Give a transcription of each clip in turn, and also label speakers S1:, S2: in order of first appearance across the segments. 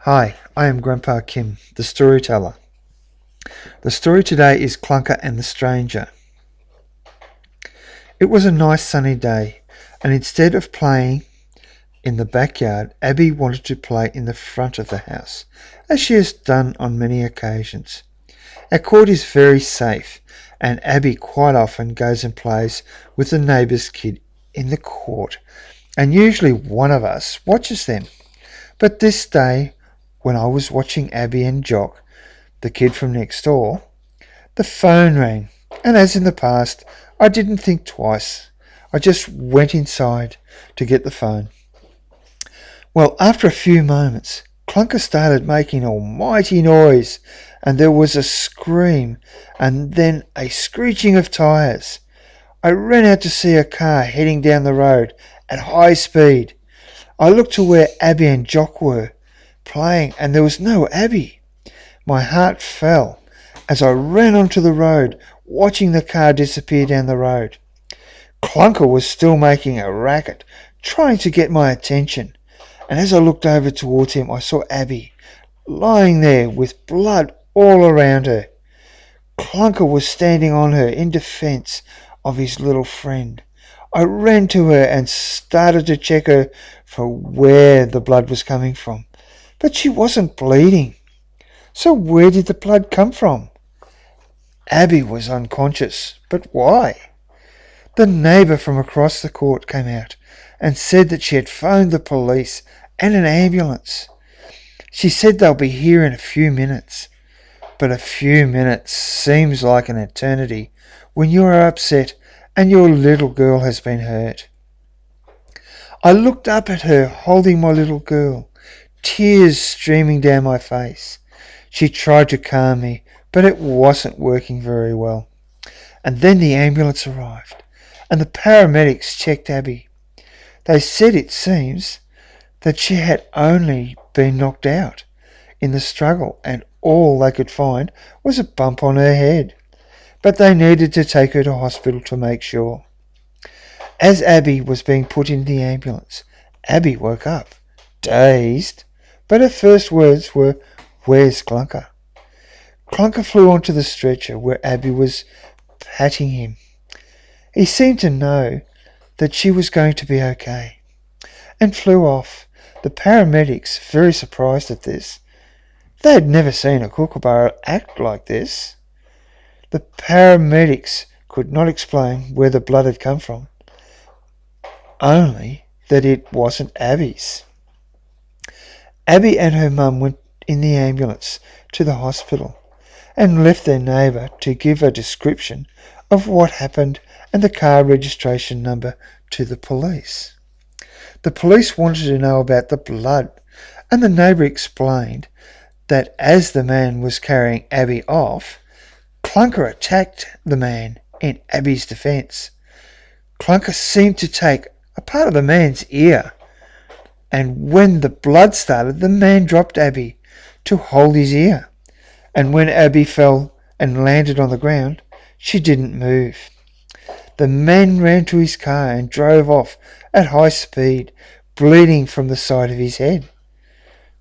S1: Hi, I am Grandpa Kim, the storyteller. The story today is Clunker and the Stranger. It was a nice sunny day, and instead of playing in the backyard, Abby wanted to play in the front of the house, as she has done on many occasions. Our court is very safe, and Abby quite often goes and plays with the neighbour's kid in the court, and usually one of us watches them. But this day, when I was watching Abby and Jock, the kid from next door, the phone rang, and as in the past, I didn't think twice. I just went inside to get the phone. Well, after a few moments, Clunker started making a mighty noise, and there was a scream, and then a screeching of tyres. I ran out to see a car heading down the road at high speed. I looked to where Abby and Jock were playing, and there was no Abby. My heart fell as I ran onto the road, watching the car disappear down the road. Clunker was still making a racket, trying to get my attention, and as I looked over towards him, I saw Abby lying there with blood all around her. Clunker was standing on her in defence of his little friend. I ran to her and started to check her for where the blood was coming from, but she wasn't bleeding. So where did the blood come from? Abby was unconscious, but why? The neighbour from across the court came out and said that she had phoned the police and an ambulance. She said they'll be here in a few minutes, but a few minutes seems like an eternity when you are upset and your little girl has been hurt. I looked up at her holding my little girl, tears streaming down my face. She tried to calm me, but it wasn't working very well. And then the ambulance arrived, and the paramedics checked Abby. They said, it seems, that she had only been knocked out in the struggle, and all they could find was a bump on her head. But they needed to take her to hospital to make sure. As Abby was being put in the ambulance, Abby woke up, dazed, but her first words were, "Where's Clunker?" Clunker flew onto the stretcher where Abby was patting him. He seemed to know that she was going to be okay, and flew off. The paramedics, very surprised at this. They had never seen a kookaburra act like this. The paramedics could not explain where the blood had come from, only that it wasn't Abby's. Abby and her mum went in the ambulance to the hospital and left their neighbour to give a description of what happened and the car registration number to the police. The police wanted to know about the blood, and the neighbour explained that as the man was carrying Abby off, Clunker attacked the man in Abby's defence. Clunker seemed to take a part of the man's ear, and when the blood started, the man dropped Abby to hold his ear, and when Abby fell and landed on the ground, she didn't move. The man ran to his car and drove off at high speed, bleeding from the side of his head.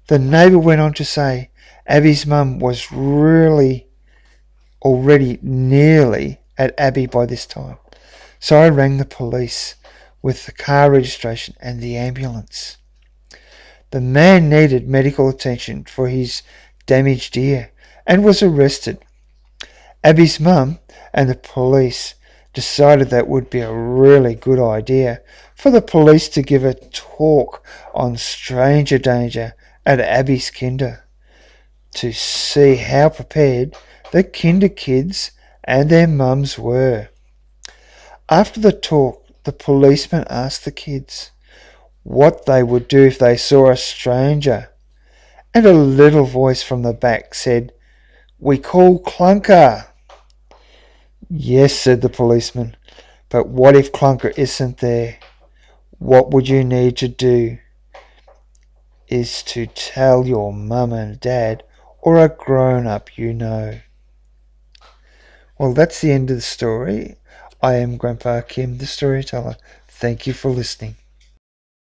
S1: The neighbour went on to say Abby's mum was really already nearly at Abby by this time. So I rang the police with the car registration and the ambulance. The man needed medical attention for his damaged ear and was arrested. Abby's mum and the police decided that would be a really good idea for the police to give a talk on stranger danger at Abby's kinder, to see how prepared the kinder kids and their mums were. After the talk, the policeman asked the kids what they would do if they saw a stranger, and a little voice from the back said, "We call Clunker." "Yes," said the policeman, "but what if Clunker isn't there? What would you need to do is to tell your mum and dad or a grown-up you know." Well, that's the end of the story. I am Grandpa Kim, the storyteller. Thank you for listening.